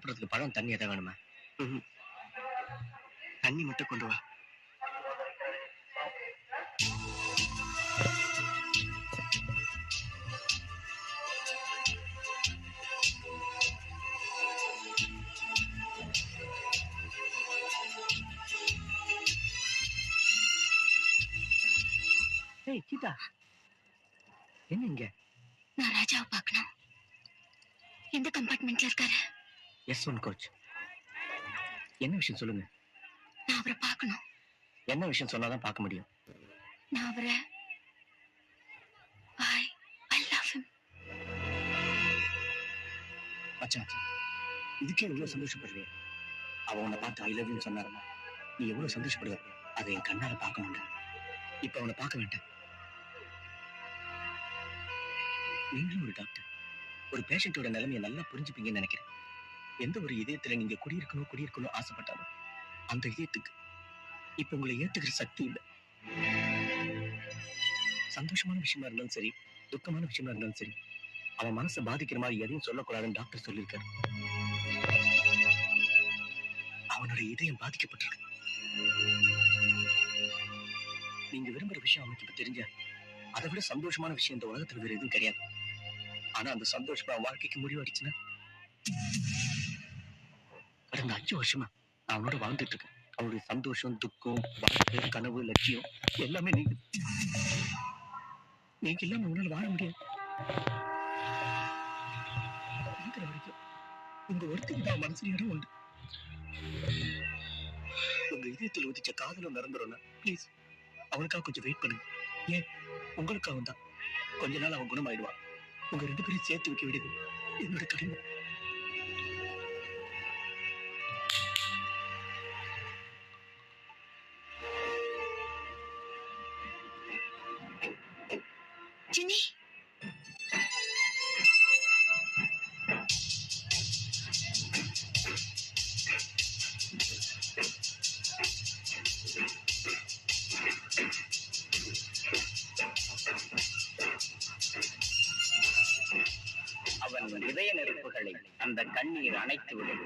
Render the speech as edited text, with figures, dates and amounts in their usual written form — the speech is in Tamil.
சாப்பிடறதுக்கு பழம் தண்ணி எதாவது வேணுமா? தண்ணி மட்டும் கொண்டு வா. ஏய் சீதா, என்ன இங்க? நான் ராஜாவை பார்க்கணும். எந்த கம்பார்ட்மெண்ட்ல இருக்காரு? S1 coach. என்ன விஷயம் சொல்லுங்க. நான் அவரை பார்க்கணும். என்ன விஷயம் சொன்னாதான் பார்க்க முடியும். நான் அவரை I love him. மச்சான், இதுக்கே எவ்வளவு சந்தோஷப்படுறீங்க. அவ உன்னை பார்த்து ஐ லவ் யூ சொன்னாருன்னா நீ எவ்வளவு சந்தோஷப்படுவ. அதை என் கண்ணால பார்க்க மாட்டேன். இப்ப அவனை பார்க்க வேண்டாம். நீங்களும் ஒரு டாக்டர், ஒரு பேஷண்டோட நிலைமையை நல்லா புரிஞ்சுப்பீங்கன்னு நினைக்கிறேன். எந்த ஒரு இதயத்துல நீங்க குடியிருக்கணும் ஆசைப்பட்டாலும் அந்த இதயத்துக்கு இப்ப உங்களை ஏத்துக்கிற சக்தி இல்லை. சந்தோஷமான விஷயமா இருந்தாலும் சரி, துக்கமான விஷயமா இருந்தாலும் சரி, அவன் மனசை பாதிக்கிற மாதிரி எதையும் சொல்லக்கூடாதுன்னு டாக்டர் சொல்லியிருக்காரு. அவனோட இதயம் பாதிக்கப்பட்டிருக்கு. நீங்க விரும்புற விஷயம் அவனுக்கு இப்ப தெரிஞ்ச அதை விட சந்தோஷமான விஷயம் இந்த உலகத்துல வேற எதுவும் கிடையாது. ஆனா அந்த சந்தோஷமா வாழ்க்கைக்கு முடிவடிச்சுன்னா, கடந்த 5 வருஷமா நான் அவனோட வாழ்ந்துட்டு இருக்கேன். அவனுடைய சந்தோஷம், துக்கம், வாழ்க்கை, கனவு, லட்சியம் எல்லாமே நீங்க இல்லாம உன்னால வாழ முடியாது. இருக்கிற வரைக்கும் உங்க ஒருத்தருக்கு தான் மனசுல இடம் உண்டு. உங்க இதயத்தில் உதிச்ச காதலும் நிரந்தரம்னா ப்ளீஸ் அவனுக்காக கொஞ்சம் வெயிட் பண்ணுங்க. ஏன் உங்களுக்காக தான் கொஞ்ச நாள் அவன் குணமாயிடுவான். உங்க 2 பேரையும் சேர்த்து வைக்க விடுது என்னோட கடமை. ஜினி, அவன் இதய நெருப்புகளை அந்த கண்ணீர் அணைத்து விடும்.